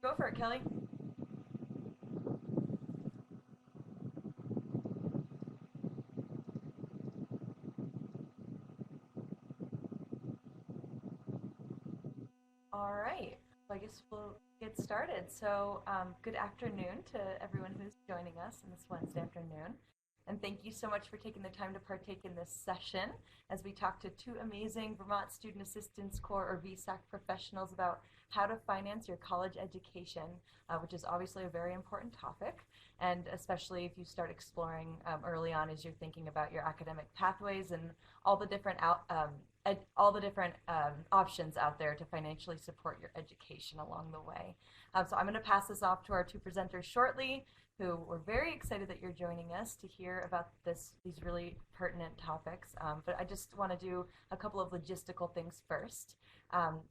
Go for it, Kelly. All right. So I guess we'll get started. So, good afternoon to everyone who's joining us on this Wednesday afternoon. And thank you so much for taking the time to partake in this session as we talk to two amazing Vermont Student Assistance Corps or VSAC professionals about how to finance your college education, which is obviously a very important topic. And especially if you start exploring early on as you're thinking about your academic pathways and all the different options out there to financially support your education along the way. So I'm going to pass this off to our two presenters shortly, who we're very excited that you're joining us to hear about these really pertinent topics. But I just want to do a couple of logistical things first.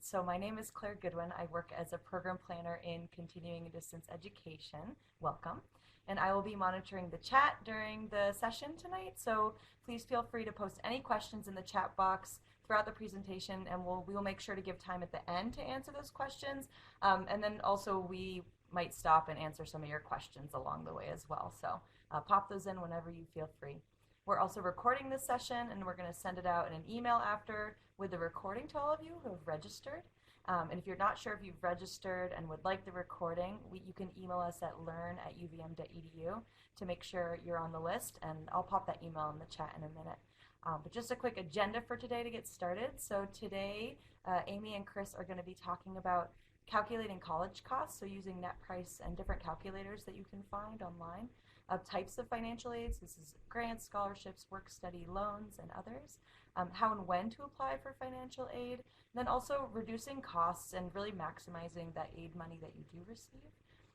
So my name is Claire Goodwin. I work as a program planner in continuing and distance education. Welcome. And I will be monitoring the chat during the session tonight. So please feel free to post any questions in the chat box throughout the presentation, and we will make sure to give time at the end to answer those questions. And then also we might stop and answer some of your questions along the way as well. So pop those in whenever you feel free. We're also recording this session, and we're going to send it out in an email after with the recording to all of you who have registered. And if you're not sure if you've registered and would like the recording, you can email us at learn@uvm.edu to make sure you're on the list, and I'll pop that email in the chat in a minute. But just a quick agenda for today to get started. So today, Amy and Chris are going to be talking about calculating college costs, so using net price and different calculators that you can find online, types of financial aids. This is grants, scholarships, work study loans, and others. How and when to apply for financial aid, and then also reducing costs and really maximizing that aid money that you do receive,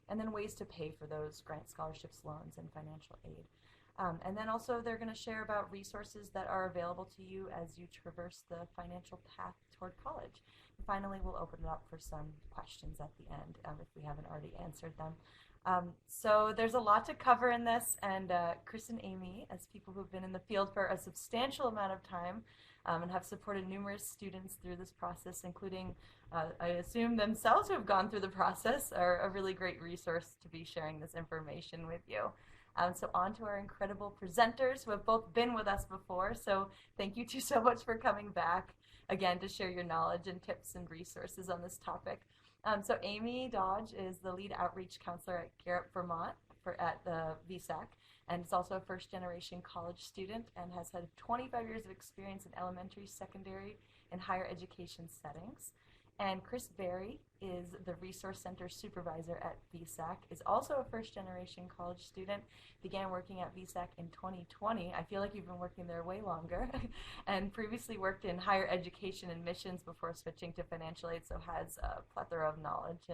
and then ways to pay for those grants, scholarships, loans, and financial aid. And then also they're going to share about resources that are available to you as you traverse the financial path toward college. And finally, we'll open it up for some questions at the end if we haven't already answered them. So there's a lot to cover in this, and Chris and Amy, as people who've been in the field for a substantial amount of time and have supported numerous students through this process, including, I assume, themselves who have gone through the process, are a really great resource to be sharing this information with you. So on to our incredible presenters who have both been with us before. So thank you two so much for coming back again to share your knowledge and tips and resources on this topic. So Amy Dodge is the lead outreach counselor at Garrett, Vermont at the VSAC, and is also a first generation college student and has had 25 years of experience in elementary, secondary, and higher education settings. And Chris Berry is the Resource Center Supervisor at VSAC, is also a first-generation college student, began working at VSAC in 2020. I feel like you've been working there way longer, and previously worked in higher education and missions before switching to financial aid, so has a plethora of knowledge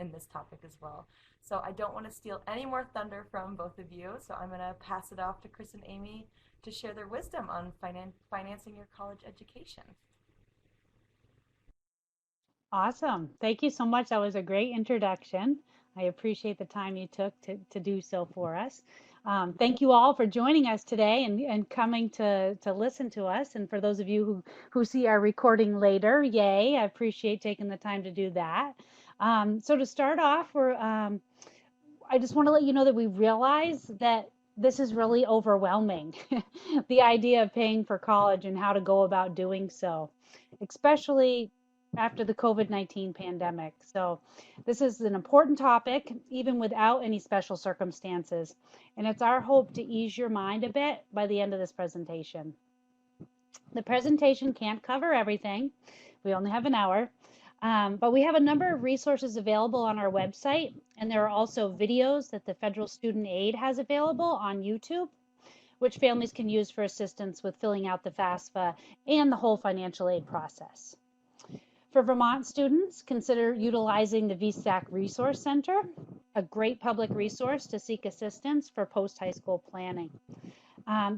in this topic as well. So I don't want to steal any more thunder from both of you, so I'm going to pass it off to Chris and Amy to share their wisdom on financing your college education. Awesome. Thank you so much. That was a great introduction. I appreciate the time you took to do so for us. Thank you all for joining us today and coming to listen to us. And for those of you who see our recording later, yay, I appreciate taking the time to do that. So to start off, I just want to let you know that we realize that this is really overwhelming, the idea of paying for college and how to go about doing so, especially after the COVID-19 pandemic. So this is an important topic, even without any special circumstances. And it's our hope to ease your mind a bit by the end of this presentation. The presentation can't cover everything. We only have an hour, but we have a number of resources available on our website. And there are also videos that the Federal Student Aid has available on YouTube, which families can use for assistance with filling out the FAFSA and the whole financial aid process. For Vermont students, consider utilizing the VSAC Resource Center, a great public resource to seek assistance for post-high school planning.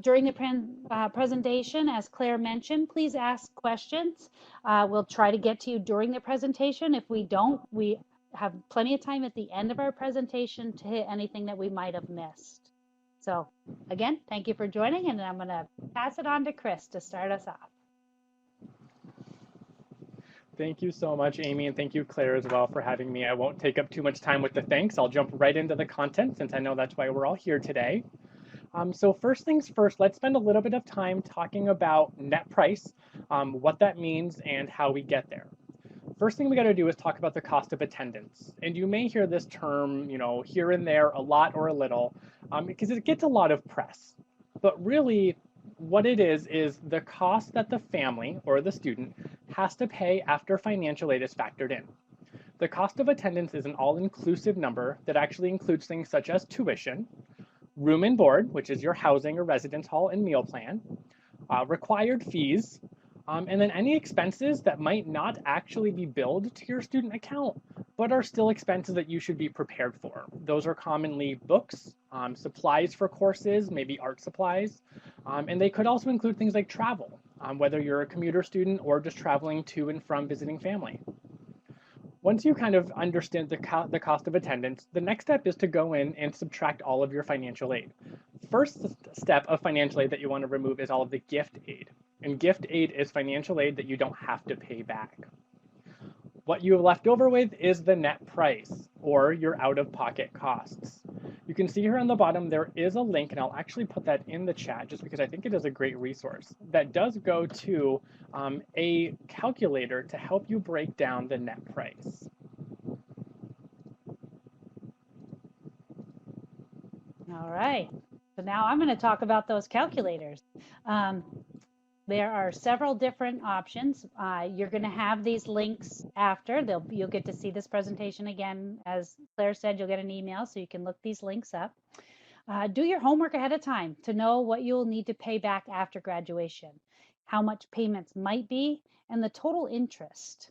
During the presentation, as Claire mentioned, please ask questions. We'll try to get to you during the presentation. If we don't, we have plenty of time at the end of our presentation to hit anything that we might have missed. So again, thank you for joining, and I'm going to pass it on to Chris to start us off. Thank you so much, Amy, and thank you, Claire, as well, for having me. I won't take up too much time with the thanks. I'll jump right into the content since I know that's why we're all here today. So first things first, let's spend a little bit of time talking about net price, what that means, and how we get there. First thing we got to do is talk about the cost of attendance. And you may hear this term, here and there, a lot or a little, because it gets a lot of press. But really, what it is the cost that the family or the student has to pay after financial aid is factored in. The cost of attendance is an all-inclusive number that actually includes things such as tuition, room and board, which is your housing or residence hall and meal plan, required fees, and then any expenses that might not actually be billed to your student account, but are still expenses that you should be prepared for. Those are commonly books, supplies for courses, maybe art supplies, and they could also include things like travel, whether you're a commuter student or just traveling to and from visiting family. Once you kind of understand the cost of attendance, the next step is to go in and subtract all of your financial aid. First step of financial aid that you want to remove is all of the gift aid. And gift aid is financial aid that you don't have to pay back. What you have left over with is the net price, or your out-of-pocket costs. You can see here on the bottom there is a link, and I'll actually put that in the chat just because I think it is a great resource that does go to a calculator to help you break down the net price. All right. So now I'm going to talk about those calculators. There are several different options. You're going to have these links after. You'll get to see this presentation again. As Claire said, you'll get an email so you can look these links up. Do your homework ahead of time to know what you'll need to pay back after graduation, how much payments might be, and the total interest.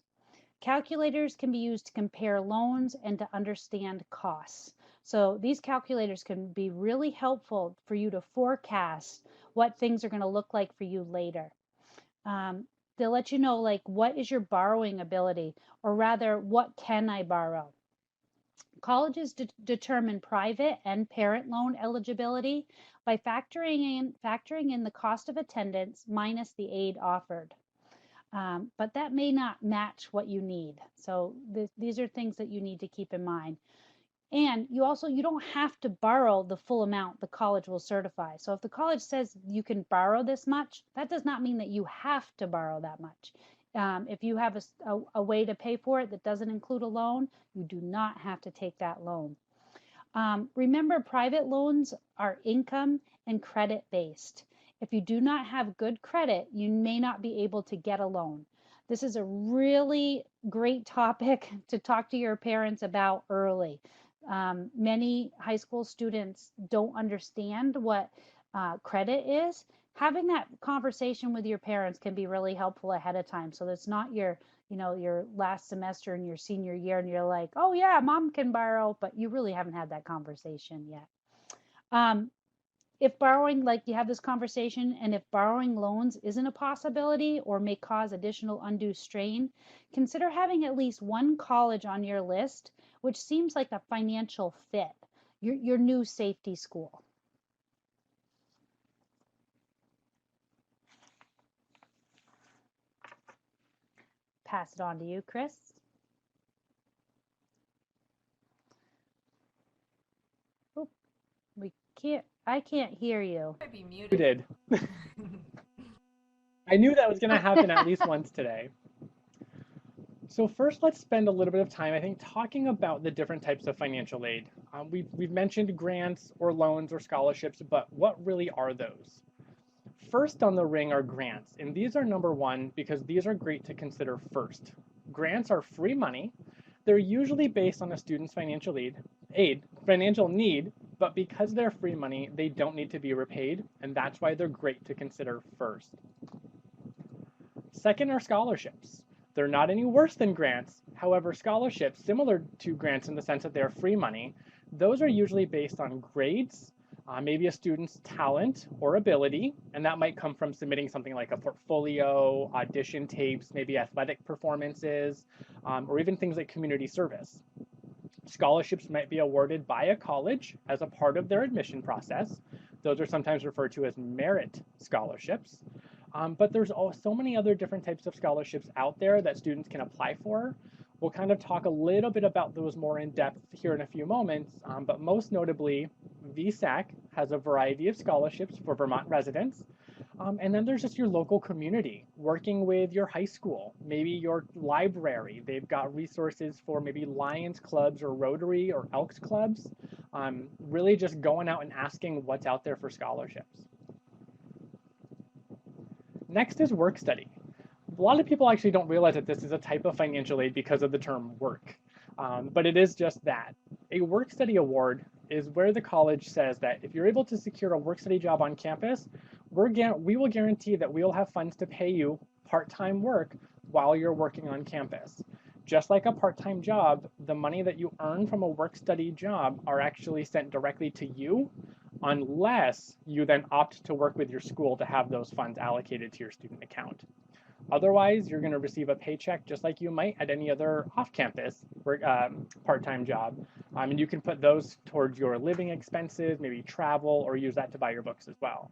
Calculators can be used to compare loans and to understand costs. So these calculators can be really helpful for you to forecast what things are going to look like for you later. They'll let you know, like, what is your borrowing ability, or rather, what can I borrow? Colleges determine private and parent loan eligibility by factoring in the cost of attendance minus the aid offered. But that may not match what you need. So these are things that you need to keep in mind. And you don't have to borrow the full amount the college will certify. So if the college says you can borrow this much, that does not mean that you have to borrow that much. If you have a way to pay for it that doesn't include a loan, you do not have to take that loan. Remember, private loans are income and credit based. If you do not have good credit, you may not be able to get a loan. This is a really great topic to talk to your parents about early. Many high school students don't understand what credit is. Having that conversation with your parents can be really helpful ahead of time. So it's not your last semester in your senior year and you're like, oh yeah, mom can borrow, but you really haven't had that conversation yet. If borrowing, like you have this conversation, and if borrowing loans isn't a possibility or may cause additional undue strain, consider having at least one college on your list which seems like a financial fit, your new safety school. Pass it on to you, Chris. Oh, I can't hear you. Might be muted. I knew that was going to happen at least once today. So first, let's spend a little bit of time, I think, talking about the different types of financial aid. We've mentioned grants or loans or scholarships, but what really are those? First on the ring are grants, and these are number one because these are great to consider first. Grants are free money. They're usually based on a student's financial need, but because they're free money, they don't need to be repaid, and that's why they're great to consider first. Second are scholarships. They're not any worse than grants. However, scholarships, similar to grants in the sense that they're free money, those are usually based on grades, maybe a student's talent or ability, and that might come from submitting something like a portfolio, audition tapes, maybe athletic performances, or even things like community service. Scholarships might be awarded by a college as a part of their admission process. Those are sometimes referred to as merit scholarships. But there's so many other different types of scholarships out there that students can apply for. We'll kind of talk a little bit about those more in depth here in a few moments, but most notably, VSAC has a variety of scholarships for Vermont residents. And then there's just your local community, working with your high school, maybe your library. They've got resources for maybe Lions clubs or Rotary or Elks clubs. Really just going out and asking what's out there for scholarships. Next is work study. A lot of people actually don't realize that this is a type of financial aid because of the term work, but it is just that. A work study award is where the college says that if you're able to secure a work study job on campus, we will guarantee that we will have funds to pay you part-time work while you're working on campus. Just like a part-time job, the money that you earn from a work study job are actually sent directly to you, unless you then opt to work with your school to have those funds allocated to your student account. Otherwise, you're going to receive a paycheck just like you might at any other off-campus part-time job. And you can put those towards your living expenses, maybe travel, or use that to buy your books as well.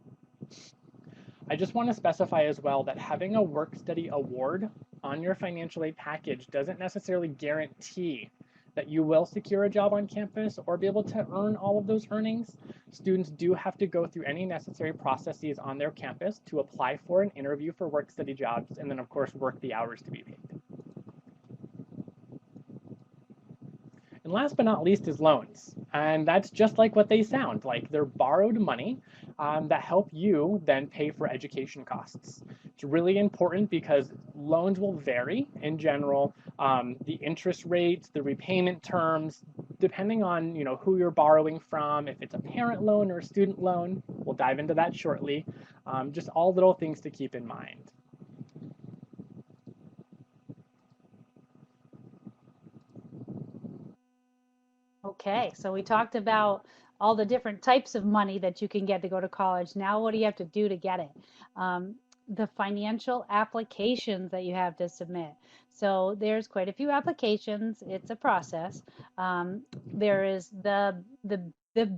I just want to specify as well that having a work study award on your financial aid package doesn't necessarily guarantee that you will secure a job on campus or be able to earn all of those earnings. Students do have to go through any necessary processes on their campus to apply for an interview for work study jobs, and then of course work the hours to be paid. And last but not least is loans. And that's just like what they sound like. They're borrowed money that help you then pay for education costs. It's really important because loans will vary in general. The interest rates, the repayment terms, depending on who you're borrowing from, if it's a parent loan or a student loan. We'll dive into that shortly. Just all little things to keep in mind. Okay, so we talked about all the different types of money that you can get to go to college. Now, what do you have to do to get it? The financial applications that you have to submit. So there's quite a few applications. It's a process. There is the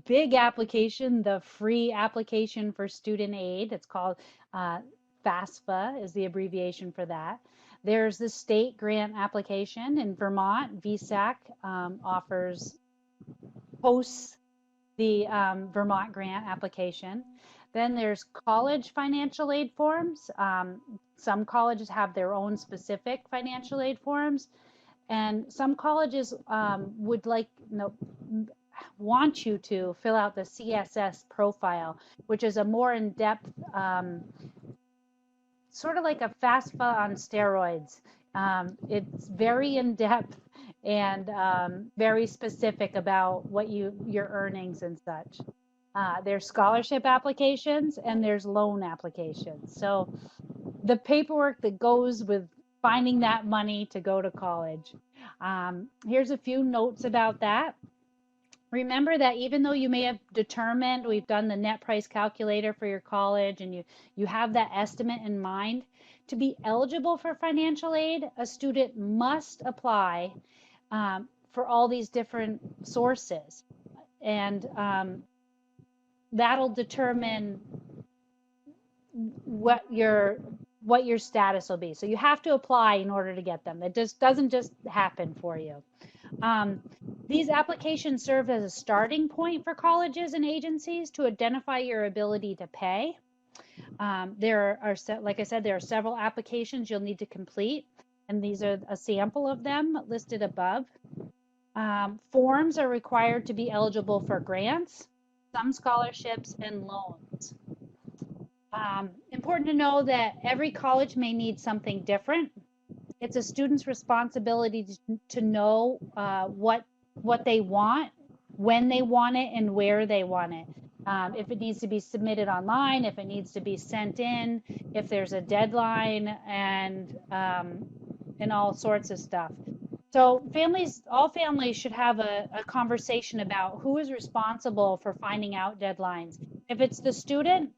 big application, the free application for student aid. It's called FAFSA is the abbreviation for that. There's the state grant application in Vermont. VSAC hosts the Vermont grant application. Then there's college financial aid forms. Some colleges have their own specific financial aid forms, and some colleges would want you to fill out the CSS profile, which is a more in-depth, sort of like a FAFSA on steroids. It's very in-depth and very specific about what your earnings and such. There's scholarship applications and there's loan applications. So the paperwork that goes with finding that money to go to college. Here's a few notes about that. Remember that even though you may have determined, we've done the net price calculator for your college and you have that estimate in mind, to be eligible for financial aid, a student must apply for all these different sources. And that'll determine what your status will be. So you have to apply in order to get them. It just doesn't just happen for you. These applications serve as a starting point for colleges and agencies to identify your ability to pay. There are, like I said, there are several applications you'll need to complete, and these are a sample of them listed above. Forms are required to be eligible for grants, some scholarships, and loans. Important to know that every college may need something different. It's a student's responsibility to know what they want, when they want it, and where they want it. If it needs to be submitted online, if it needs to be sent in, if there's a deadline, and all sorts of stuff. So all families should have a conversation about who is responsible for finding out deadlines. If it's the student,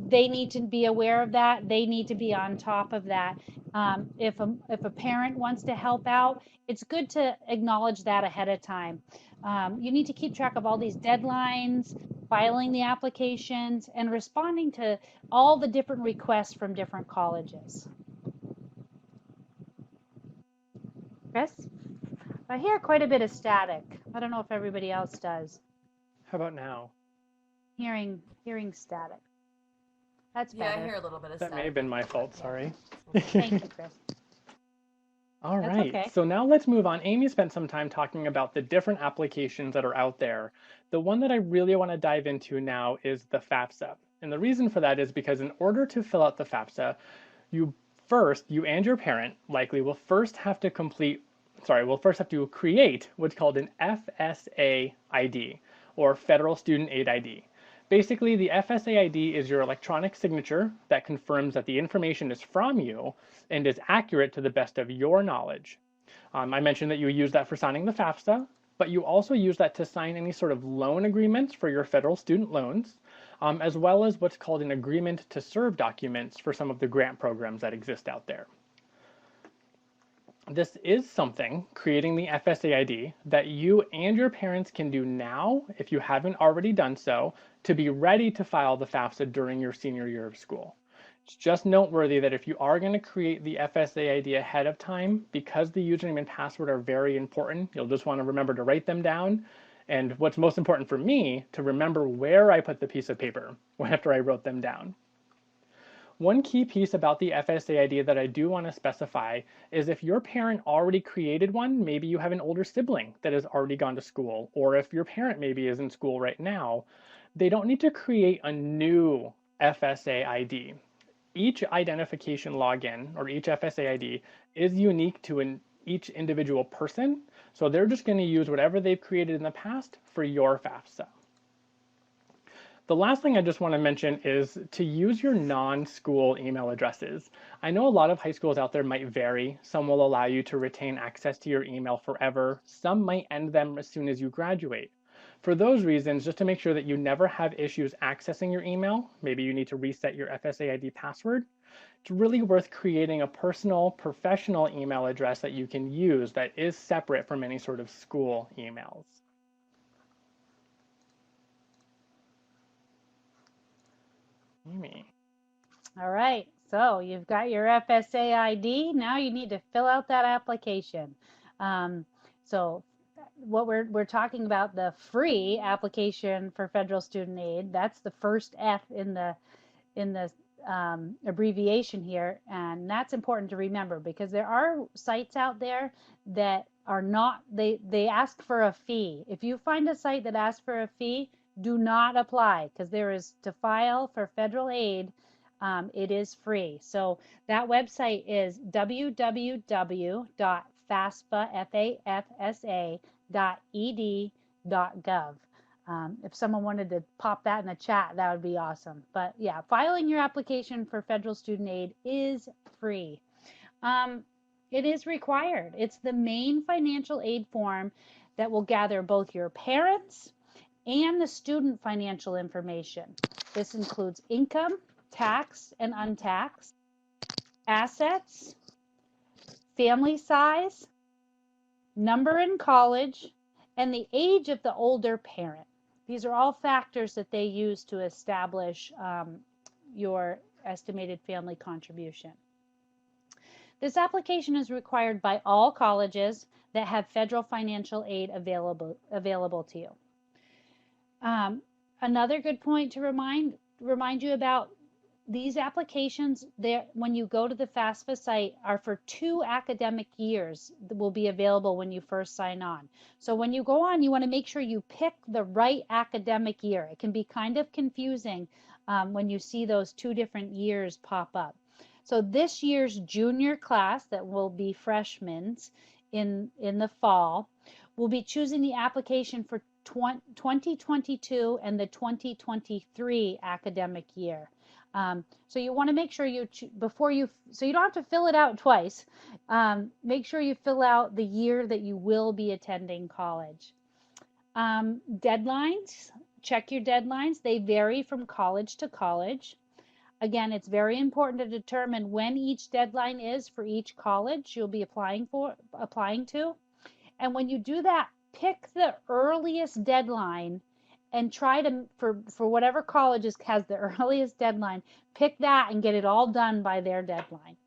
they need to be aware of that. They need to be on top of that. If a parent wants to help out, it's good to acknowledge that ahead of time. You need to keep track of all these deadlines, filing the applications, and responding to all the different requests from different colleges. Chris, I hear quite a bit of static. I don't know if everybody else does. How about now? Hearing static. That's better. Yeah, I hear a little bit of That static. may have been my fault, sorry. Thank you, Chris. All That's right, okay. so now let's move on. Amy spent some time talking about the different applications that are out there. The one that I really want to dive into now is the FAFSA. And the reason for that is because in order to fill out the FAFSA, you and your parent likely will first have to create what's called an FSA ID, or Federal Student Aid ID. Basically, the FSA ID is your electronic signature that confirms that the information is from you and is accurate to the best of your knowledge. I mentioned that you use that for signing the FAFSA, but you also use that to sign any sort of loan agreements for your federal student loans, as well as what's called an agreement to serve documents for some of the grant programs that exist out there. This is something, creating the FSA ID, that you and your parents can do now, if you haven't already done so, to be ready to file the FAFSA during your senior year of school. It's just noteworthy that if you are going to create the FSA ID ahead of time, because the username and password are very important, you'll just want to remember to write them down. And what's most important for me, to remember where I put the piece of paper after I wrote them down. One key piece about the FSA ID that I do want to specify is if your parent already created one, maybe you have an older sibling that has already gone to school, or if your parent maybe is in school right now, they don't need to create a new FSA ID. Each identification login, or each FSA ID, is unique to each individual person, so they're just going to use whatever they've created in the past for your FAFSA. The last thing I just want to mention is to use your non-school email addresses. I know a lot of high schools out there might vary. Some will allow you to retain access to your email forever. Some might end them as soon as you graduate. For those reasons, just to make sure that you never have issues accessing your email, maybe you need to reset your FSA ID password, it's really worth creating a personal, professional email address that you can use that is separate from any sort of school emails. Amy. All right, so you've got your FSA ID. Now you need to fill out that application. So what we're talking about, the free application for federal student aid, that's the first F in the abbreviation here, and that's important to remember because there are sites out there that are not, they ask for a fee. If you find a site that asks for a fee, do not apply, because there is, to file for federal aid, it is free. So that website is www.fafsa.ed.gov. If someone wanted to pop that in the chat, that would be awesome. But yeah, filing your application for federal student aid is free. It is required. It's the main financial aid form that will gather both your parents and the student financial information. This includes income, tax and untaxed, assets, family size, number in college, and the age of the older parent. These are all factors that they use to establish your estimated family contribution. This application is required by all colleges that have federal financial aid available to you. Another good point to remind you about, these applications, when you go to the FAFSA site, are for 2 academic years that will be available when you first sign on. So when you go on, you want to make sure you pick the right academic year. It can be kind of confusing when you see those 2 different years pop up. So this year's junior class, that will be freshmen in the fall, will be choosing the application for 2022 and the 2023 academic year. So you want to make sure so you don't have to fill it out twice. Make sure you fill out the year that you will be attending college. Deadlines, check your deadlines. They vary from college to college. Again, it's very important to determine when each deadline is for each college you'll be applying to. And when you do that, pick the earliest deadline and try to, for whatever college has the earliest deadline, pick that and get it all done by their deadline.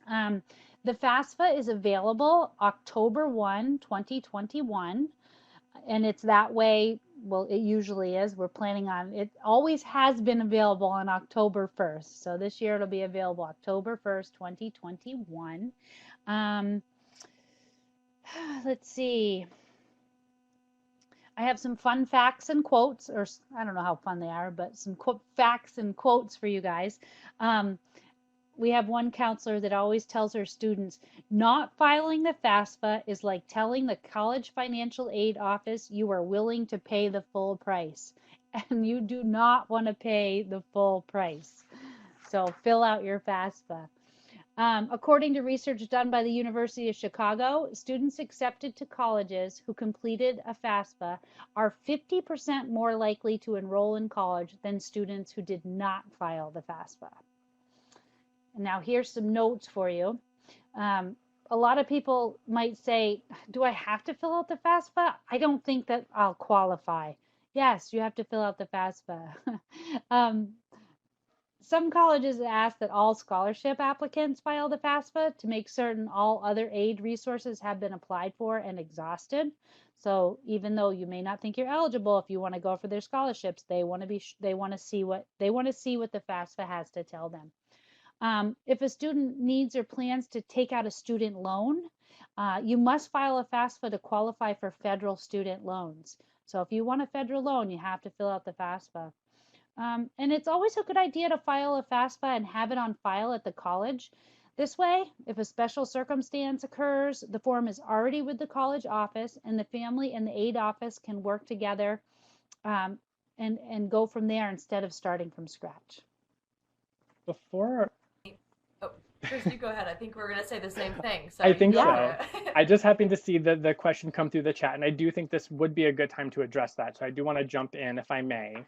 The FAFSA is available October 1, 2021, and it's that way. Well, it usually is. We're planning on it. Always has been available on October 1st. So this year it'll be available October 1st, 2021. Let's see. I have some fun facts and quotes, or I don't know how fun they are, but some facts and quotes for you guys. We have one counselor that always tells her students, not filing the FAFSA is like telling the college financial aid office you are willing to pay the full price. And you do not want to pay the full price. So fill out your FAFSA. According to research done by the University of Chicago, students accepted to colleges who completed a FAFSA are 50% more likely to enroll in college than students who did not file the FAFSA. Now here's some notes for you. A lot of people might say, do I have to fill out the FAFSA? I don't think that I'll qualify. Yes, you have to fill out the FAFSA. Some colleges ask that all scholarship applicants file the FAFSA to make certain all other aid resources have been applied for and exhausted. So even though you may not think you're eligible, if you want to go for their scholarships, they want to see what the FAFSA has to tell them. If a student needs or plans to take out a student loan, you must file a FAFSA to qualify for federal student loans. So if you want a federal loan, you have to fill out the FAFSA. And it's always a good idea to file a FAFSA and have it on file at the college. This way, if a special circumstance occurs, the form is already with the college office, and the family and the aid office can work together and go from there instead of starting from scratch. Before Chris, you go ahead. I think we're going to say the same thing. So I think so. I just happened to see the question come through the chat, and I do think this would be a good time to address that. So I do want to jump in if I may.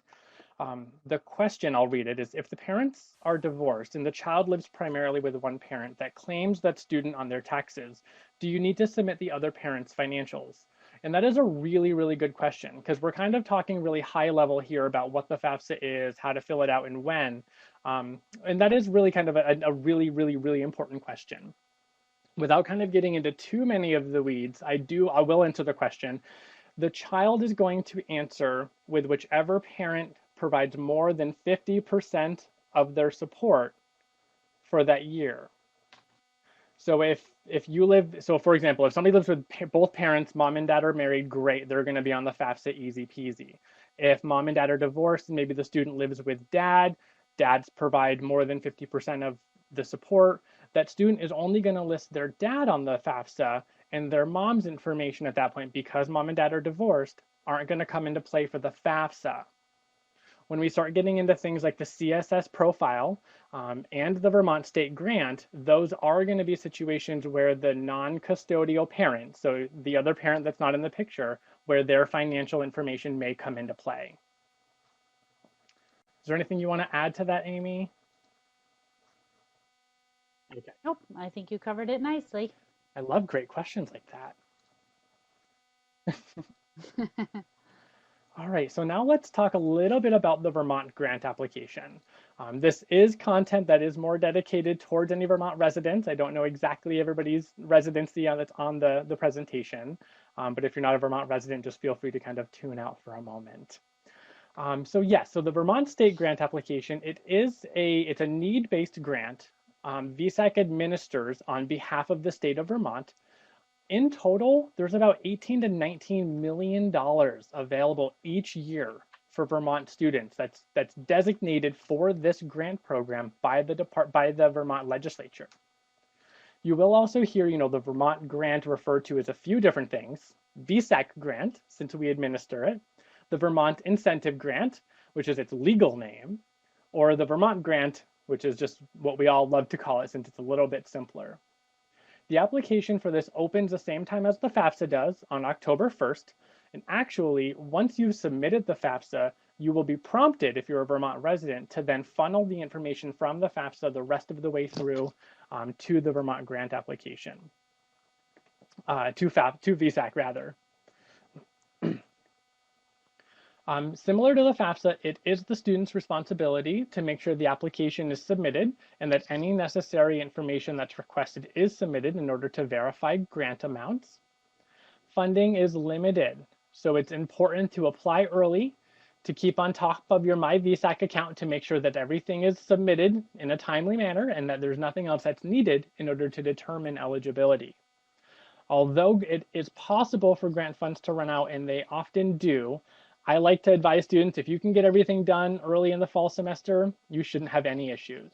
The question, I'll read it, is if the parents are divorced and the child lives primarily with one parent that claims that student on their taxes, do you need to submit the other parent's financials? And that is a really, really good question, because we're kind of talking really high level here about what the FAFSA is, how to fill it out, and when. And that is really kind of a really, really, really important question. Without kind of getting into too many of the weeds, I will answer the question. The child is going to answer with whichever parent provides more than 50% of their support for that year. So if you live, so for example, if somebody lives with both parents, mom and dad are married, great, they're going to be on the FAFSA easy peasy. If mom and dad are divorced and maybe the student lives with dads provide more than 50% of the support, that student is only going to list their dad on the FAFSA, and their mom's information at that point, because mom and dad are divorced, aren't going to come into play for the FAFSA. When we start getting into things like the CSS profile and the Vermont state grant, those are going to be situations where the non-custodial parent, so the other parent that's not in the picture, where their financial information may come into play. Is there anything you want to add to that, Amy? Okay. Nope, I think you covered it nicely. I love great questions like that. All right, so now let's talk a little bit about the Vermont grant application. This is content that is more dedicated towards any Vermont residents. I don't know exactly everybody's residency that's on the presentation, but if you're not a Vermont resident, just feel free to kind of tune out for a moment. So the Vermont state grant application, it's a need-based grant. VSAC administers on behalf of the state of Vermont. In total, there's about $18 to $19 million available each year for Vermont students that's designated for this grant program by the Vermont legislature. You will also hear, the Vermont grant referred to as a few different things. VSAC grant, since we administer it, the Vermont incentive grant, which is its legal name, or the Vermont grant, which is just what we all love to call it since it's a little bit simpler. The application for this opens the same time as the FAFSA does on October 1st. And actually, once you've submitted the FAFSA, you will be prompted, if you're a Vermont resident, to then funnel the information from the FAFSA the rest of the way through to the Vermont grant application, to VSAC rather. Similar to the FAFSA, it is the student's responsibility to make sure the application is submitted and that any necessary information that's requested is submitted in order to verify grant amounts. Funding is limited, so it's important to apply early, to keep on top of your My VSAC account to make sure that everything is submitted in a timely manner and that there's nothing else that's needed in order to determine eligibility. Although it is possible for grant funds to run out, and they often do, I like to advise students, if you can get everything done early in the fall semester, you shouldn't have any issues.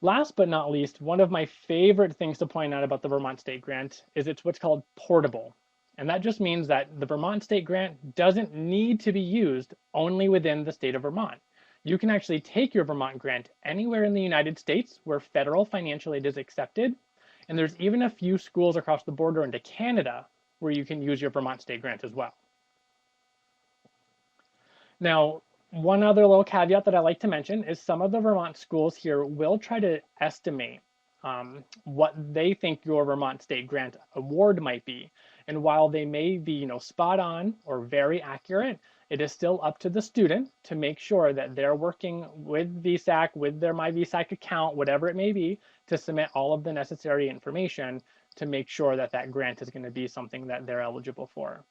Last but not least, one of my favorite things to point out about the Vermont State Grant is it's what's called portable. And that just means that the Vermont State Grant doesn't need to be used only within the state of Vermont. You can actually take your Vermont grant anywhere in the United States where federal financial aid is accepted. And there's even a few schools across the border into Canada where you can use your Vermont State Grant as well. Now, one other little caveat that I like to mention is some of the Vermont schools here will try to estimate what they think your Vermont State Grant award might be. And while they may be, spot on or very accurate, it is still up to the student to make sure that they're working with VSAC, with their My VSAC account, whatever it may be, to submit all of the necessary information to make sure that that grant is going to be something that they're eligible for.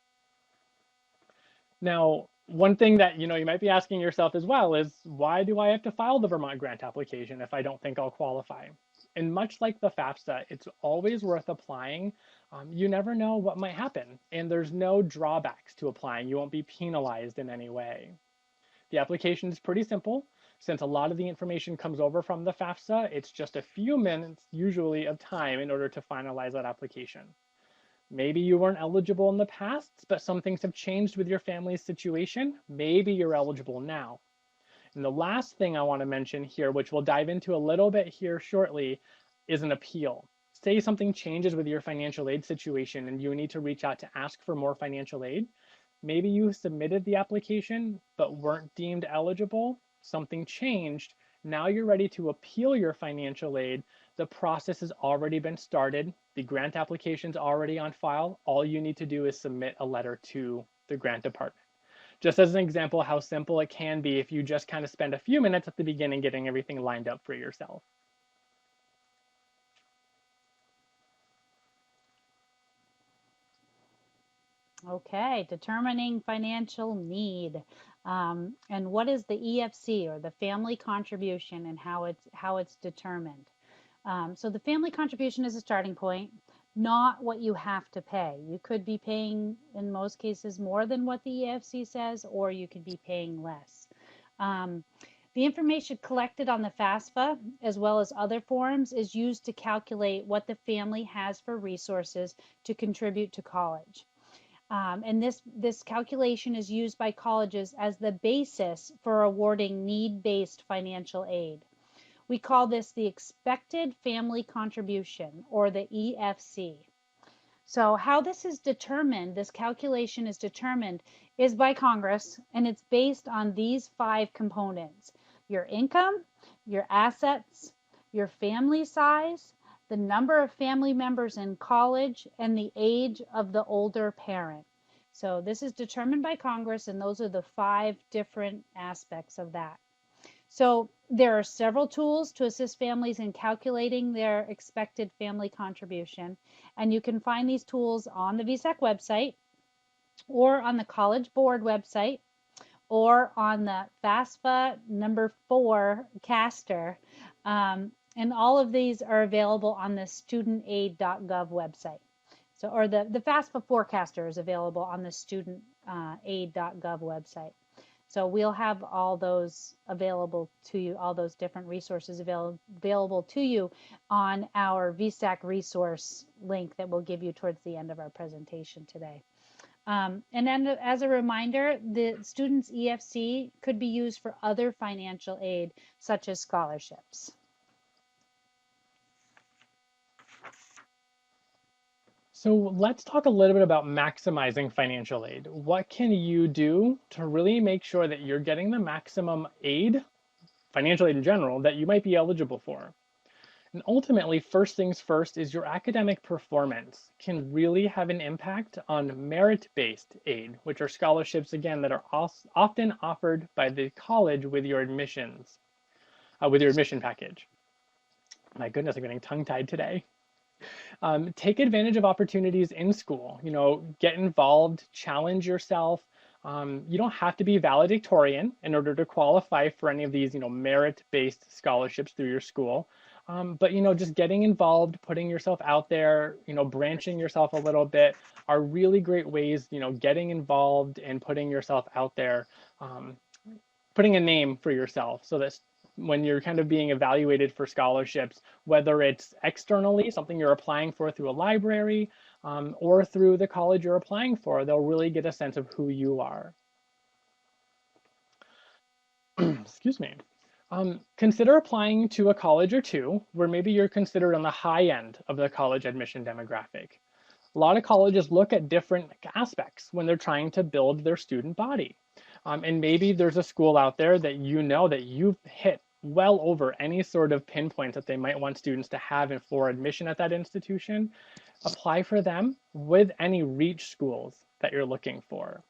Now, one thing that you might be asking yourself as well is, why do I have to file the Vermont grant application if I don't think I'll qualify? And much like the FAFSA, it's always worth applying. You never know what might happen, and there's no drawbacks to applying. You won't be penalized in any way. The application is pretty simple. Since a lot of the information comes over from the FAFSA, it's just a few minutes usually of time in order to finalize that application. Maybe you weren't eligible in the past, but some things have changed with your family's situation. Maybe you're eligible now. And the last thing I want to mention here, which we'll dive into a little bit here shortly, is an appeal. Say something changes with your financial aid situation and you need to reach out to ask for more financial aid. Maybe you submitted the application but weren't deemed eligible. Something changed. Now you're ready to appeal your financial aid. The process has already been started. The grant application's already on file. All you need to do is submit a letter to the grant department. Just as an example of how simple it can be if you just kind of spend a few minutes at the beginning getting everything lined up for yourself. Okay, determining financial need. And what is the EFC, or the family contribution, and how it's determined? So the family contribution is a starting point, not what you have to pay. You could be paying, in most cases, more than what the EFC says, or you could be paying less. The information collected on the FAFSA, as well as other forms, is used to calculate what the family has for resources to contribute to college. And this calculation is used by colleges as the basis for awarding need-based financial aid. We call this the expected family contribution, or the EFC. So how this is determined, this calculation is determined, is by Congress, and it's based on these 5 components: your income, your assets, your family size, the number of family members in college, and the age of the older parent. So this is determined by Congress, and those are the 5 different aspects of that. So there are several tools to assist families in calculating their expected family contribution, and you can find these tools on the VSAC website, or on the College Board website, or on the FAFSA #4 caster. And all of these are available on the studentaid.gov website. So, or the FAFSA forecaster is available on the studentaid.gov website. So we'll have all those available to you, all those different resources available to you on our VSAC resource link that we'll give you towards the end of our presentation today. And then as a reminder, the student's EFC could be used for other financial aid, such as scholarships. So let's talk a little bit about maximizing financial aid. What can you do to really make sure that you're getting the maximum aid, financial aid in general, that you might be eligible for? And ultimately, first things first is your academic performance can really have an impact on merit-based aid, which are scholarships, again, that are often offered by the college with your admissions, with your admission package. My goodness, I'm getting tongue-tied today. Take advantage of opportunities in school. Get involved, challenge yourself. You don't have to be valedictorian in order to qualify for any of these, merit-based scholarships through your school. But just getting involved, putting yourself out there, branching yourself a little bit are really great ways, getting involved and putting yourself out there, putting a name for yourself so that when you're kind of being evaluated for scholarships, whether it's externally, something you're applying for through a library, or through the college you're applying for, they'll really get a sense of who you are. Excuse me. Consider applying to a college or two where maybe you're considered on the high end of the college admission demographic. A lot of colleges look at different aspects when they're trying to build their student body. And maybe there's a school out there that that you've hit well over any sort of pinpoint that they might want students to have for admission at that institution. Apply for them with any reach schools that you're looking for.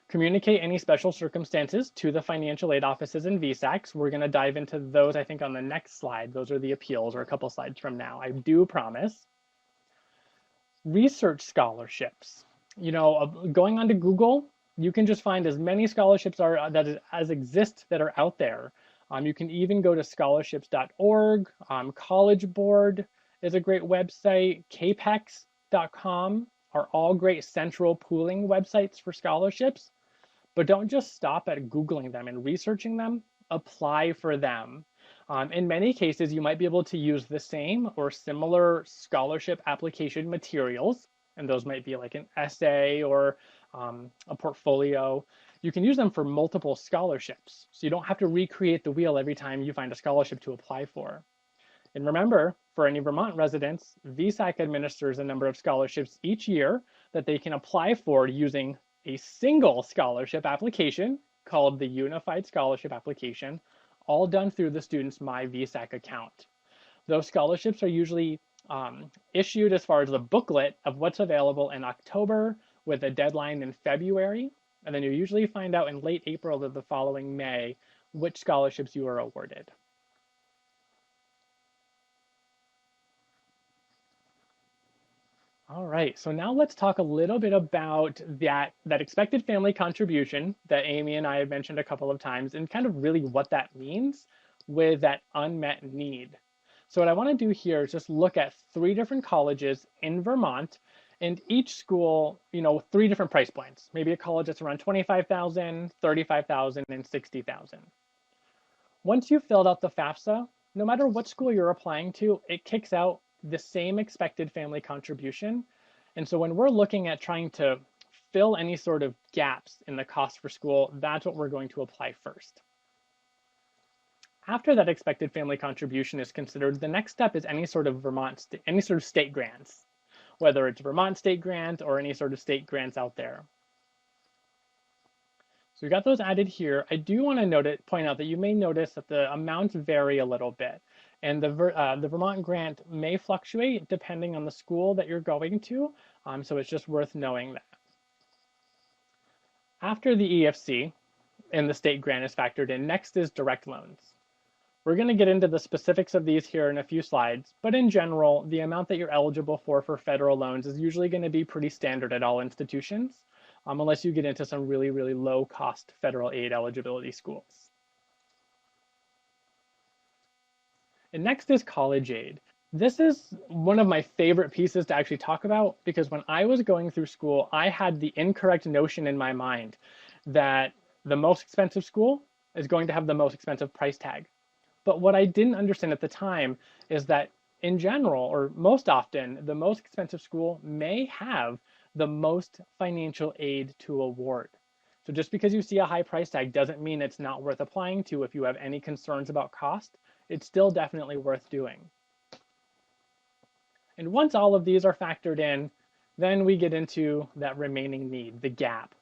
Communicate any special circumstances to the financial aid offices and VSACs. We're going to dive into those, I think, on the next slide. Those are the appeals, or a couple slides from now, I do promise. Research scholarships. Going onto Google, you can just find as many scholarships as exist that are out there. You can even go to scholarships.org. College Board is a great website. capex.com are all great central pooling websites for scholarships. But don't just stop at Googling them and researching them. Apply for them. In many cases, you might be able to use the same or similar scholarship application materials, and those might be like an essay or a portfolio. You can use them for multiple scholarships, so you don't have to recreate the wheel every time you find a scholarship to apply for. And remember, for any Vermont residents, VSAC administers a number of scholarships each year that they can apply for using a single scholarship application called the Unified Scholarship Application, all done through the student's My VSAC account. Those scholarships are usually issued as far as the booklet of what's available in October with a deadline in February, and then you usually find out in late April of the following May which scholarships you are awarded. All right, so now let's talk a little bit about that expected family contribution that Amy and I have mentioned a couple of times, and kind of really what that means with that unmet need. So what I want to do here is just look at 3 different colleges in Vermont, and each school, 3 different price points. Maybe a college that's around $25,000, $35,000, and $60,000. Once you've filled out the FAFSA, no matter what school you're applying to, it kicks out the same expected family contribution. And so when we're looking at trying to fill any sort of gaps in the cost for school, that's what we're going to apply first. After that expected family contribution is considered, the next step is any sort of state grants, whether it's Vermont state grant or any sort of state grants out there. So we got those added here. I do want to point out that you may notice that the amounts vary a little bit, and the Vermont grant may fluctuate depending on the school that you're going to, so it's just worth knowing that. After the EFC and the state grant is factored in, next is direct loans. We're going to get into the specifics of these here in a few slides, but in general, the amount that you're eligible for federal loans is usually going to be pretty standard at all institutions, unless you get into some really, really low cost federal aid eligibility schools. And next is college aid. This is one of my favorite pieces to actually talk about, because when I was going through school, I had the incorrect notion in my mind that the most expensive school is going to have the most expensive price tag. But what I didn't understand at the time is that in general, or most often, the most expensive school may have the most financial aid to award. So just because you see a high price tag doesn't mean it's not worth applying to if you have any concerns about cost. It's still definitely worth doing. And once all of these are factored in, then we get into that remaining need, the gap.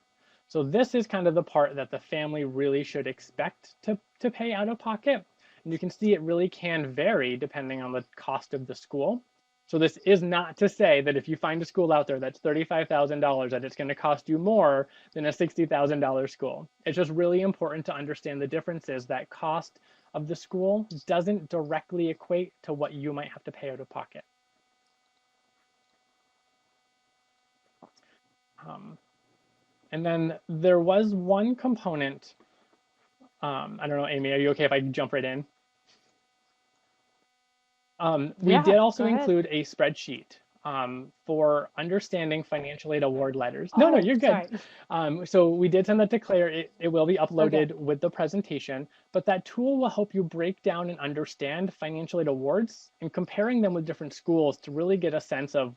So this is kind of the part that the family really should expect to pay out of pocket. And you can see it really can vary depending on the cost of the school. So this is not to say that if you find a school out there that's $35,000 that it's going to cost you more than a $60,000 school. It's just really important to understand the differences. That cost of the school doesn't directly equate to what you might have to pay out of pocket. And then there was one component. I don't know, Amy, are you okay if I jump right in? We Yeah, did also go ahead. include a spreadsheet for understanding financial aid award letters. No, Oh, you're good. sorry. So we did send that to Claire. It will be uploaded Okay. with the presentation, but that tool will help you break down and understand financial aid awards and comparing them with different schools to really get a sense of,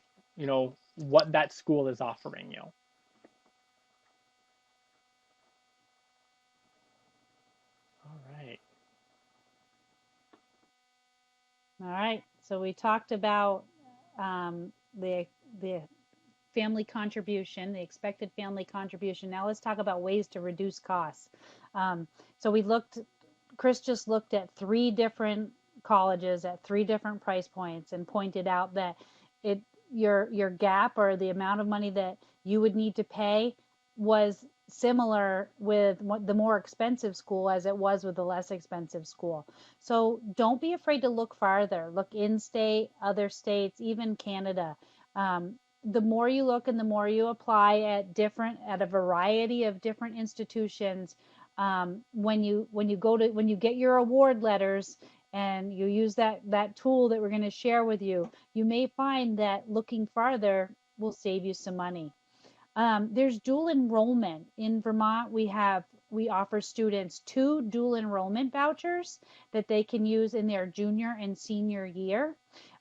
what that school is offering you. All right. All right. So we talked about the family contribution, the expected family contribution. Now let's talk about ways to reduce costs. So Chris just looked at 3 different colleges at 3 different price points and pointed out that your gap, or the amount of money that you would need to pay, was similar with the more expensive school as it was with the less expensive school. So don't be afraid to look farther. Look in state, other states, even Canada. The more you look and the more you apply at a variety of different institutions, when you get your award letters and you use that tool that we're going to share with you, you may find that looking farther will save you some money. There's dual enrollment. In Vermont, we offer students 2 dual enrollment vouchers that they can use in their junior and senior year.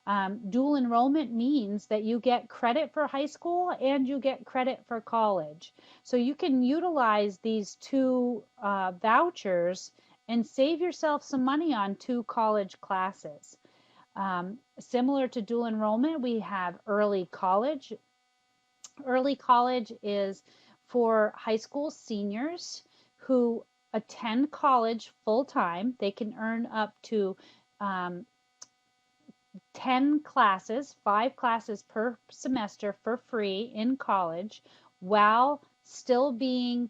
Dual enrollment means that you get credit for high school and you get credit for college. So you can utilize these 2 vouchers and save yourself some money on 2 college classes. Similar to dual enrollment, we have early college. Early college is for high school seniors who attend college full time. They can earn up to 10 classes, 5 classes per semester for free in college, while still being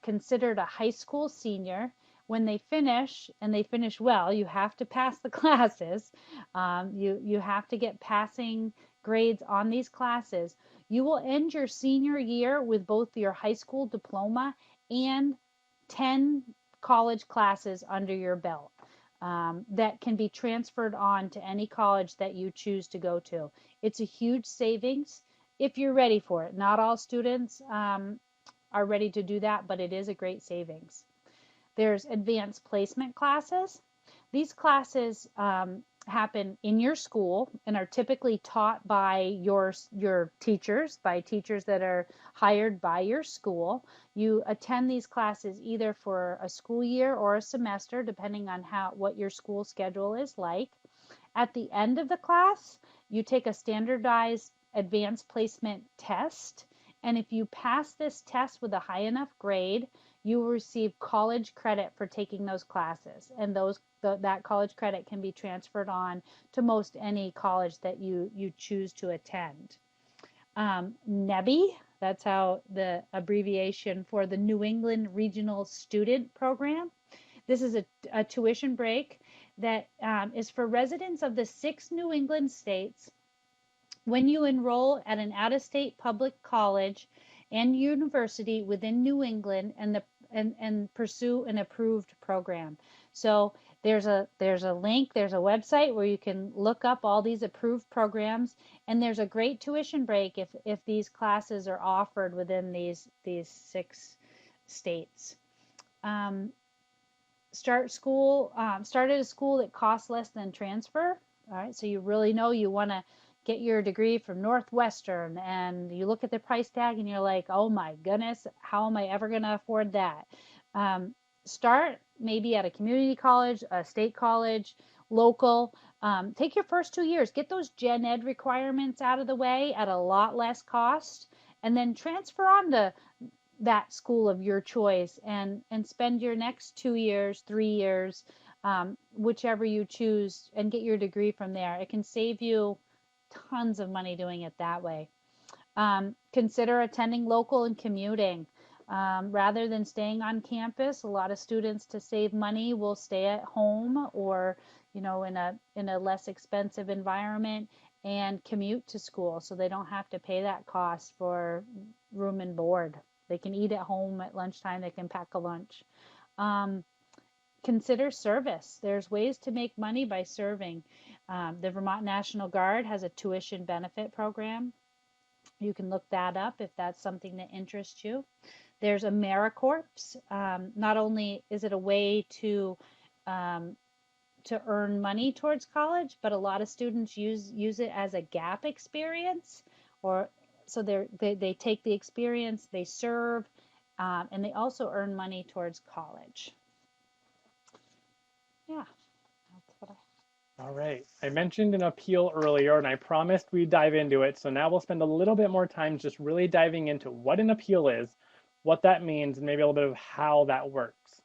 considered a high school senior. When they finish, and they finish well, you have to pass the classes. You have to get passing grades on these classes. You will end your senior year with both your high school diploma and 10 college classes under your belt. That can be transferred on to any college that you choose to go to. It's a huge savings if you're ready for it. Not all students are ready to do that, but it is a great savings. There's advanced placement classes. These classes happen in your school and are typically taught by your teachers, by teachers that are hired by your school. You attend these classes either for a school year or a semester, depending on what your school schedule is like. At the end of the class, you take a standardized advanced placement test, and if you pass this test with a high enough grade, you will receive college credit for taking those classes, and that college credit can be transferred on to most any college that you choose to attend. NEBI, that's how the abbreviation for the New England Regional Student Program. This is a tuition break that is for residents of the 6 New England states. When you enroll at an out-of-state public college and university within New England and pursue an approved program. So there's a link, there's a website where you can look up all these approved programs, and there's a great tuition break if these classes are offered within these 6 states. Start at a school that costs less than transfer. All right, so you really know you want to get your degree from Northwestern, and you look at the price tag and you're like, oh my goodness, how am I ever going to afford that? Start maybe at a community college, a state college, local. Take your first 2 years, get those gen ed requirements out of the way at a lot less cost, and then transfer on to that school of your choice and spend your next 2 years, 3 years, whichever you choose, and get your degree from there. It can save you tons of money doing it that way. Consider attending local and commuting. Rather than staying on campus, a lot of students, to save money, will stay at home or in a less expensive environment and commute to school, so they don't have to pay that cost for room and board. They can eat at home at lunchtime. They can pack a lunch. Consider service. There's ways to make money by serving. The Vermont National Guard has a tuition benefit program. You can look that up if that's something that interests you. There's AmeriCorps. Not only is it a way to earn money towards college, but a lot of students use it as a gap experience, or so they take the experience, they serve, and they also earn money towards college. Yeah, that's what All right. I mentioned an appeal earlier, and I promised we'd dive into it. So now we'll spend a little bit more time just really diving into what an appeal is, what that means, and maybe a little bit of how that works.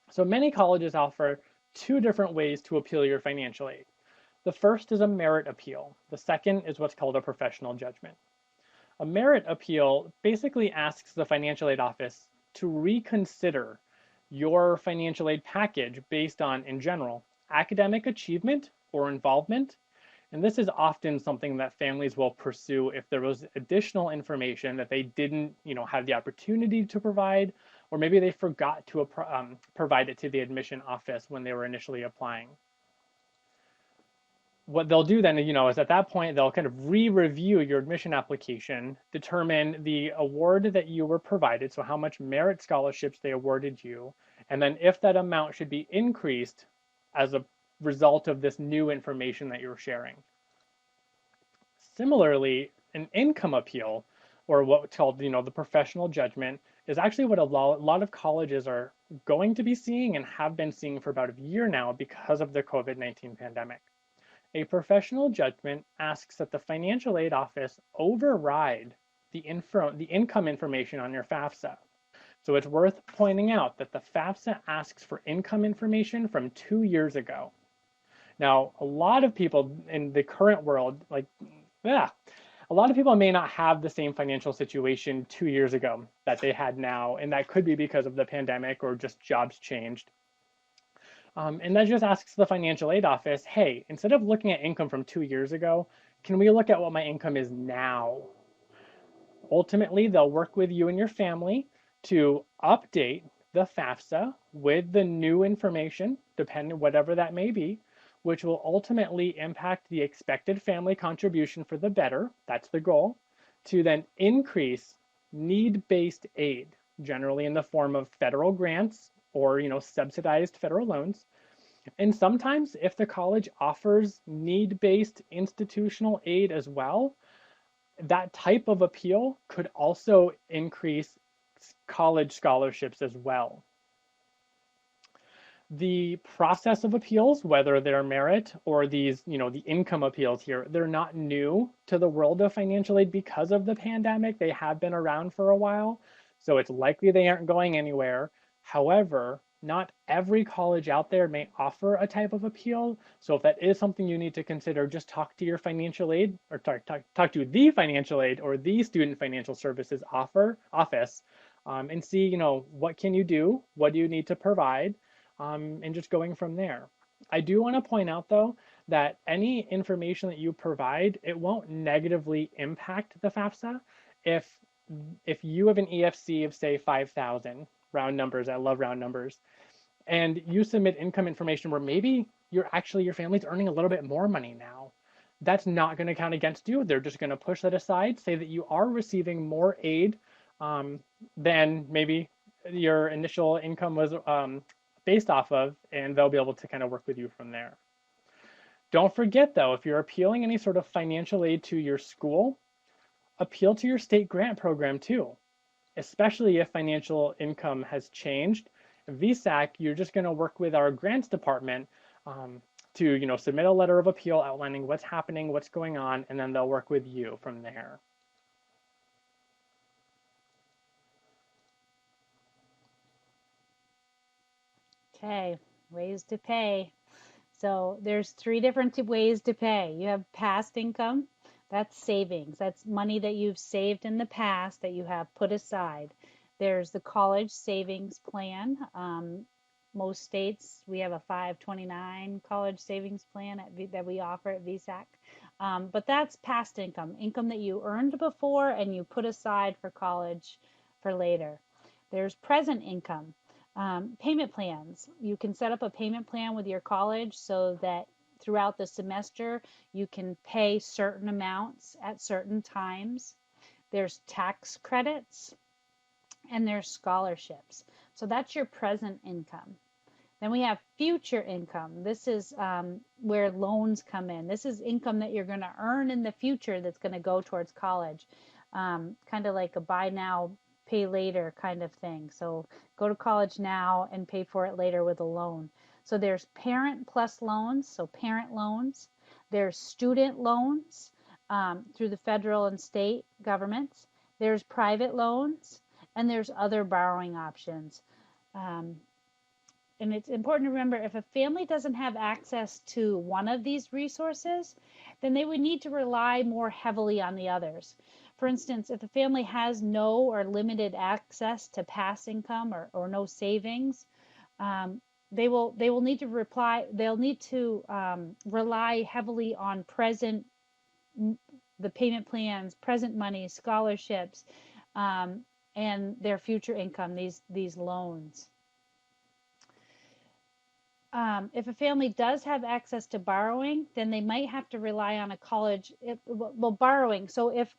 So many colleges offer two different ways to appeal your financial aid. The first is a merit appeal. The second is what's called a professional judgment. A merit appeal basically asks the financial aid office to reconsider your financial aid package based on, in general, academic achievement or involvement. And this is often something that families will pursue if there was additional information that they didn't, have the opportunity to provide, or maybe they forgot to provide it to the admission office when they were initially applying. What they'll do then, is at that point, they'll kind of re-review your admission application, determine the award that you were provided, so how much merit scholarships they awarded you, and then if that amount should be increased as a result of this new information that you're sharing. Similarly, an income appeal, or what's called, the professional judgment, is actually what a lot of colleges are going to be seeing and have been seeing for about a year now because of the COVID-19 pandemic. A professional judgment asks that the financial aid office override the income information on your FAFSA. So it's worth pointing out that the FAFSA asks for income information from 2 years ago. Now, a lot of people in the current world, a lot of people may not have the same financial situation 2 years ago that they had now, and that could be because of the pandemic or just jobs changed. And that just asks the financial aid office, hey, instead of looking at income from 2 years ago, can we look at what my income is now? Ultimately, they'll work with you and your family to update the FAFSA with the new information, depending whatever that may be, which will ultimately impact the expected family contribution for the better, that's the goal, to then increase need-based aid, generally in the form of federal grants or subsidized federal loans. And sometimes if the college offers need-based institutional aid as well, that type of appeal could also increase college scholarships as well. The process of appeals, whether they're merit or these, the income appeals here, they're not new to the world of financial aid because of the pandemic. They have been around for a while, so it's likely they aren't going anywhere. However, not every college out there may offer a type of appeal. So if that is something you need to consider, just talk to your financial aid, or talk to the financial aid or the student financial services office, and see, what can you do? What do you need to provide? And just going from there. I do want to point out, though, that any information that you provide, it won't negatively impact the FAFSA. If you have an EFC of, say, 5,000, round numbers, I love round numbers, and you submit income information where maybe your family's earning a little bit more money now, that's not going to count against you. They're just going to push that aside, say that you are receiving more aid than maybe your initial income was based off of, and they'll be able to kind of work with you from there. Don't forget, though, if you're appealing any sort of financial aid to your school, appeal to your state grant program too, especially if financial income has changed. VSAC, you're just going to work with our grants department to, submit a letter of appeal outlining what's happening, what's going on, and then they'll work with you from there. Okay, ways to pay. So there's three different ways to pay. You have past income, that's savings. That's money that you've saved in the past that you have put aside. There's the college savings plan. Most states, we have a 529 college savings plan that we offer at VSAC. But that's past income, income that you earned before and you put aside for college for later. There's present income. Payment plans. You can set up a payment plan with your college so that throughout the semester you can pay certain amounts at certain times. There's tax credits and there's scholarships. So that's your present income. Then we have future income. This is where loans come in. This is income that you're going to earn in the future that's going to go towards college. Kind of like a buy now, pay later kind of thing. So go to college now and pay for it later with a loan. So there's parent plus loans, so parent loans. There's student loans through the federal and state governments. There's private loans, and there's other borrowing options. And it's important to remember, if a family doesn't have access to one of these resources, then they would need to rely more heavily on the others. For instance, if the family has no or limited access to past income or no savings, they will need to rely heavily on the payment plans, present money, scholarships, and their future income, these loans. If a family does have access to borrowing, then they might have to rely on a college, borrowing. So if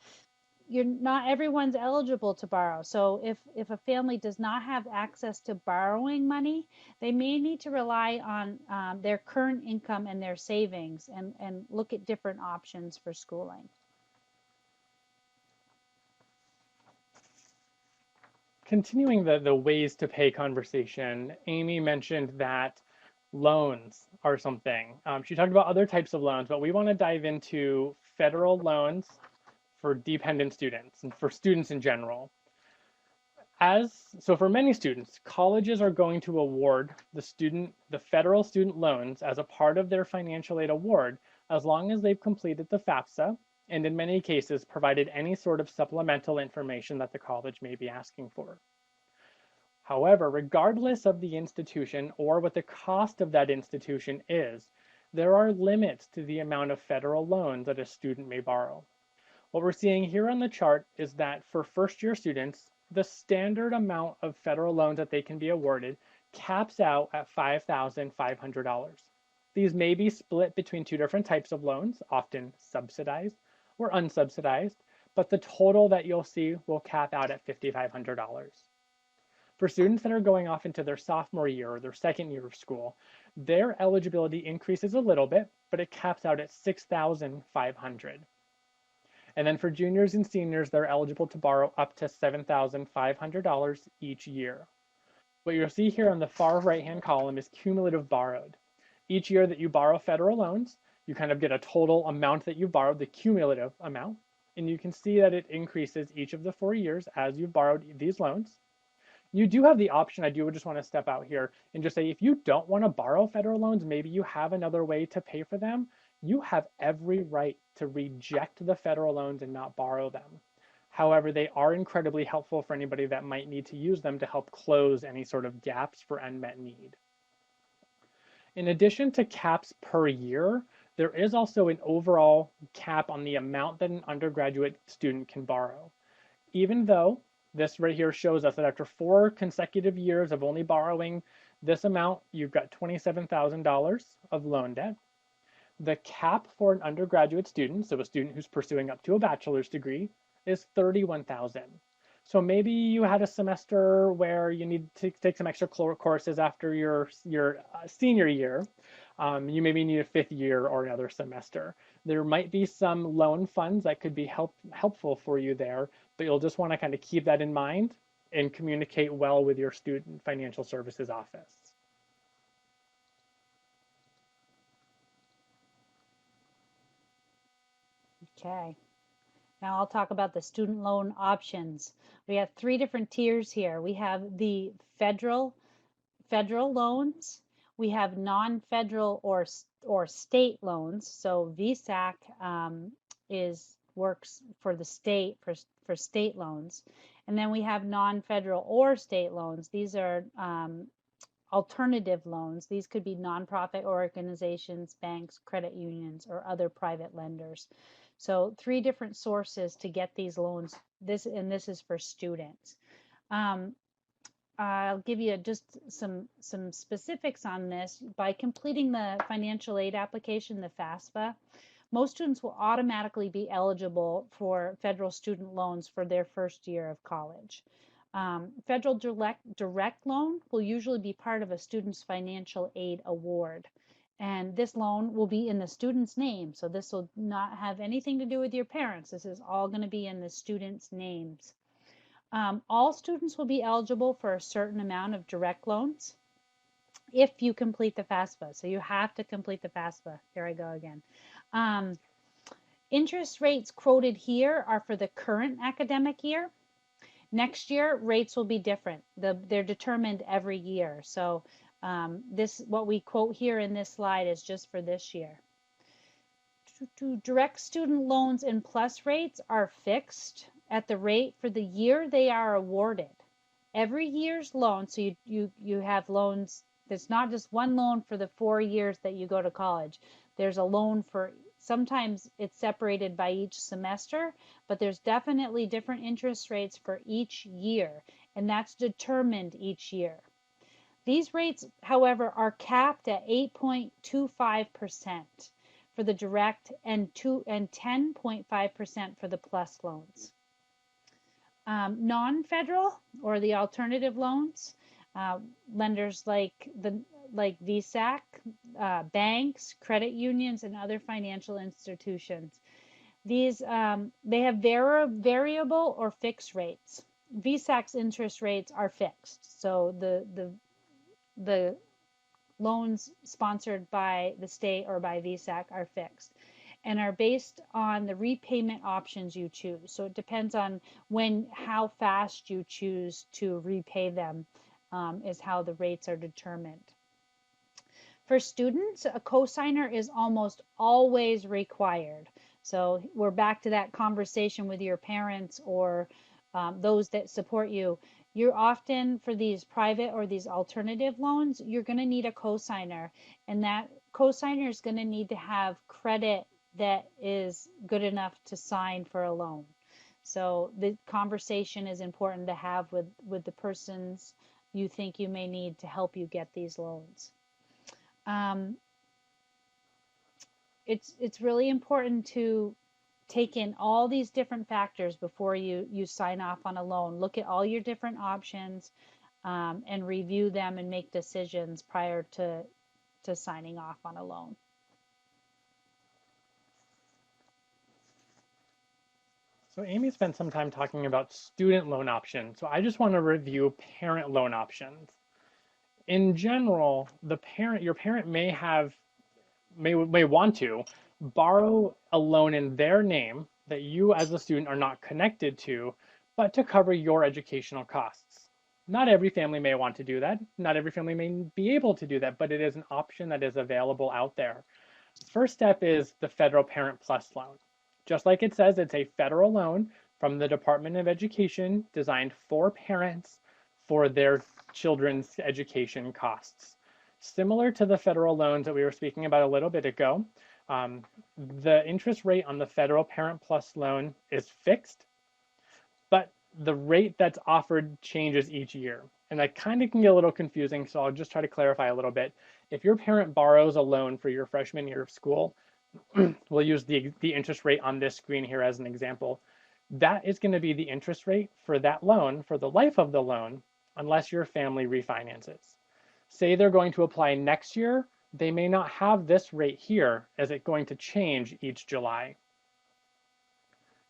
not everyone's eligible to borrow. So if a family does not have access to borrowing money, they may need to rely on their current income and their savings and look at different options for schooling. Continuing the ways to pay conversation, Amy mentioned that loans are something. She talked about other types of loans, but we want to dive into federal loans for dependent students and for students in general. So for many students, colleges are going to award the federal student loans as a part of their financial aid award, as long as they've completed the FAFSA, and in many cases provided any sort of supplemental information that the college may be asking for. However, regardless of the institution or what the cost of that institution is, there are limits to the amount of federal loans that a student may borrow. What we're seeing here on the chart is that for first-year students, the standard amount of federal loans that they can be awarded caps out at $5,500. These may be split between two different types of loans, often subsidized or unsubsidized, but the total that you'll see will cap out at $5,500. For students that are going off into their sophomore year or their second year of school, their eligibility increases a little bit, but it caps out at $6,500. And then for juniors and seniors, they're eligible to borrow up to $7,500 each year. What you'll see here on the far right-hand column is cumulative borrowed. Each year that you borrow federal loans, you kind of get a total amount that you've borrowed, the cumulative amount, and you can see that it increases each of the 4 years as you've borrowed these loans. You do have the option, I do just want to step out here and just say, if you don't want to borrow federal loans, maybe you have another way to pay for them, you have every right to reject the federal loans and not borrow them. However, they are incredibly helpful for anybody that might need to use them to help close any sort of gaps for unmet need. In addition to caps per year, there is also an overall cap on the amount that an undergraduate student can borrow. Even though this right here shows us that after 4 consecutive years of only borrowing this amount, you've got $27,000 of loan debt. The cap for an undergraduate student, so a student who's pursuing up to a bachelor's degree, is $31,000. So maybe you had a semester where you need to take some extra courses after your senior year. You maybe need a 5th year or another semester. There might be some loan funds that could be helpful for you there, but you'll just want to kind of keep that in mind and communicate well with your student financial services office. Okay. Now I'll talk about the student loan options. We have three different tiers here. We have the federal loans, we have non-federal or state loans. So VSAC works for the state for state loans, and then we have non-federal or state loans. These are alternative loans. These could be nonprofit organizations, banks, credit unions, or other private lenders. So three different sources to get these loans. This is for students. I'll give you just some specifics on this. By completing the financial aid application, the FAFSA, most students will automatically be eligible for federal student loans for their first year of college. Federal direct loan will usually be part of a student's financial aid award. And this loan will be in the student's name. So this will not have anything to do with your parents. This is all going to be in the student's names. All students will be eligible for a certain amount of direct loans if you complete the FAFSA. So you have to complete the FAFSA. Here I go again. Interest rates quoted here are for the current academic year. Next year, rates will be different. They're determined every year. So what we quote here in this slide is just for this year. Direct student loans and plus rates are fixed at the rate for the year they are awarded. Every year's loan, so you have loans, there's not just one loan for the 4 years that you go to college. There's a loan for, sometimes it's separated by each semester, but there's definitely different interest rates for each year, and that's determined each year. These rates, however, are capped at 8.25% for the direct and 10.5% for the plus loans. Non-federal or the alternative loans, lenders like VSAC, banks, credit unions, and other financial institutions. These they have variable or fixed rates. VSAC's interest rates are fixed, so the loans sponsored by the state or by VSAC are fixed and are based on the repayment options you choose. So it depends on how fast you choose to repay them is how the rates are determined. For students, a cosigner is almost always required. So we're back to that conversation with your parents or those that support you. You're often, for these private or these alternative loans, you're going to need a cosigner, and that cosigner is going to need to have credit that is good enough to sign for a loan. So the conversation is important to have with the persons you think you may need to help you get these loans. It's really important to take in all these different factors before you sign off on a loan. Look at all your different options and review them and make decisions prior to signing off on a loan. So Amy spent some time talking about student loan options. So I just want to review parent loan options. In general, your parent may want to borrow a loan in their name that you as a student are not connected to, but to cover your educational costs. Not every family may want to do that. Not every family may be able to do that, but it is an option that is available out there. First step is the Federal Parent Plus loan. Just like it says, it's a federal loan from the Department of Education designed for parents for their children's education costs. Similar to the federal loans that we were speaking about a little bit ago, the interest rate on the Federal Parent Plus loan is fixed, but the rate that's offered changes each year. And that kind of can get a little confusing, so I'll just try to clarify a little bit. If your parent borrows a loan for your freshman year of school, we'll use the interest rate on this screen here as an example. That is going to be the interest rate for that loan for the life of the loan, unless your family refinances. Say they're going to apply next year, they may not have this rate here, as it's going to change each July.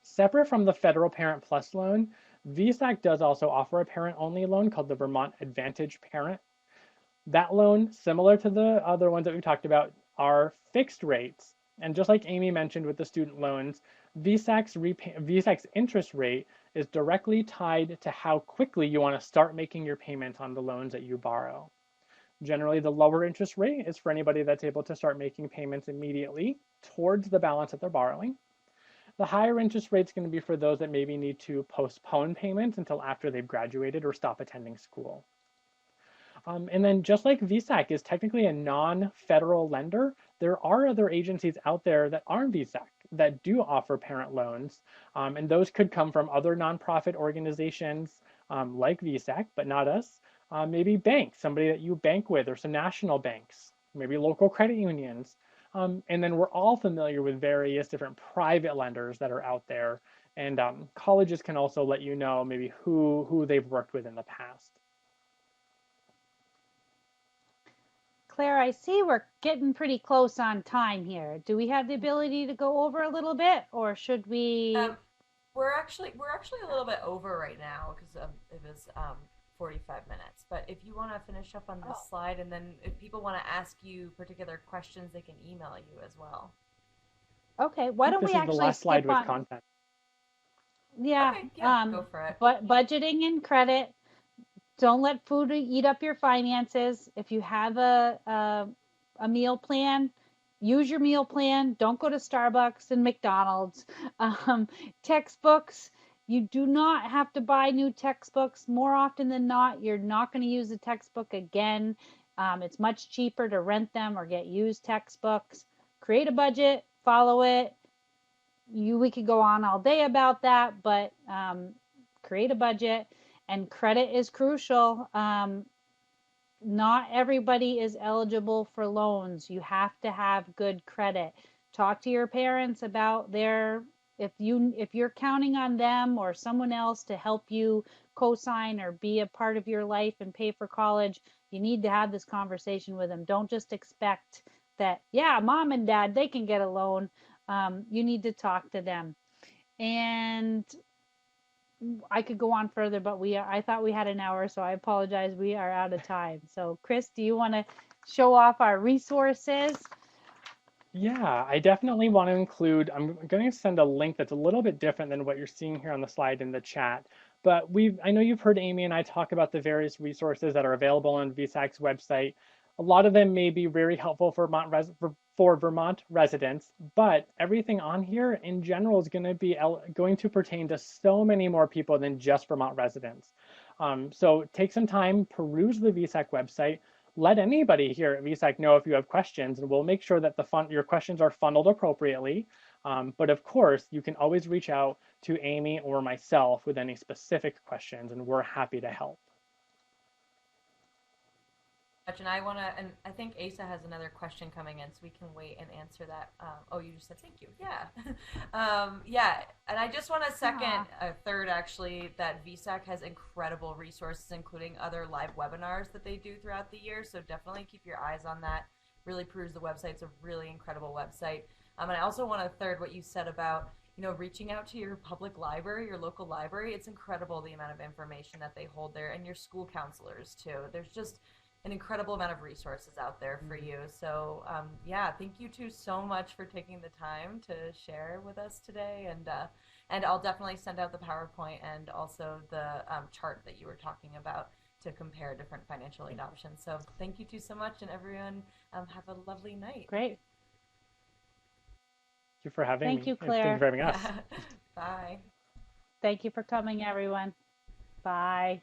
Separate from the Federal Parent Plus loan, VSAC does also offer a parent-only loan called the Vermont Advantage Parent. That loan, similar to the other ones that we talked about, are fixed rates. And just like Amy mentioned with the student loans, VSAC's interest rate is directly tied to how quickly you want to start making your payments on the loans that you borrow. Generally, the lower interest rate is for anybody that's able to start making payments immediately towards the balance that they're borrowing. The higher interest rate is going to be for those that maybe need to postpone payments until after they've graduated or stop attending school. And then just like VSAC is technically a non-federal lender, there are other agencies out there that aren't VSAC that do offer parent loans. And those could come from other nonprofit organizations like VSAC, but not us. Maybe banks, somebody that you bank with, or some national banks, maybe local credit unions. And then we're all familiar with various different private lenders that are out there. And colleges can also let you know maybe who they've worked with in the past. Claire, I see we're getting pretty close on time here. Do we have the ability to go over a little bit, or should we? We're actually a little bit over right now because it was 45 minutes. But if you want to finish up on this slide, and then if people want to ask you particular questions, they can email you as well. Okay, why don't we actually This is the last slide skip on? with content. Yeah, Okay, yeah, go for it. But budgeting and credit. Don't let food eat up your finances. If you have a meal plan, use your meal plan. Don't go to Starbucks and McDonald's. Textbooks, you do not have to buy new textbooks. More often than not, you're not going to use a textbook again. It's much cheaper to rent them or get used textbooks. Create a budget, follow it. We could go on all day about that, but create a budget. And credit is crucial. Not everybody is eligible for loans. You have to have good credit. Talk to your parents about if you're counting on them or someone else to help you co-sign or be a part of your life and pay for college, you need to have this conversation with them. Don't just expect that, yeah, mom and dad, they can get a loan. You need to talk to them. And I could go on further, but I thought we had an hour, so I apologize. We are out of time. So Chris, do you want to show off our resources? Yeah, I definitely want to include, I'm going to send a link that's a little bit different than what you're seeing here on the slide in the chat. But I know you've heard Amy and I talk about the various resources that are available on VSAC's website. A lot of them may be very helpful for Vermont residents, but everything on here in general is going to pertain to so many more people than just Vermont residents. So take some time, peruse the VSAC website. Let anybody here at VSAC know if you have questions, and we'll make sure that your questions are funneled appropriately. But of course, you can always reach out to Amy or myself with any specific questions, and we're happy to help. And I think Asa has another question coming in, so we can wait and answer that. Oh, you just said thank you. Yeah. Yeah. And I just want to third actually, that VSAC has incredible resources, including other live webinars that they do throughout the year. So definitely keep your eyes on that. Really peruse the website. It's a really incredible website. And I also want to third what you said about, reaching out to your public library, your local library. It's incredible the amount of information that they hold there, and your school counselors too. There's just an incredible amount of resources out there for you. So yeah, thank you two so much for taking the time to share with us today. And I'll definitely send out the PowerPoint and also the chart that you were talking about to compare different financial aid options. So thank you two so much, and everyone have a lovely night. Great. Thank you for having me. Thank you, Claire. Thank you for having us. Bye. Thank you for coming, everyone. Bye.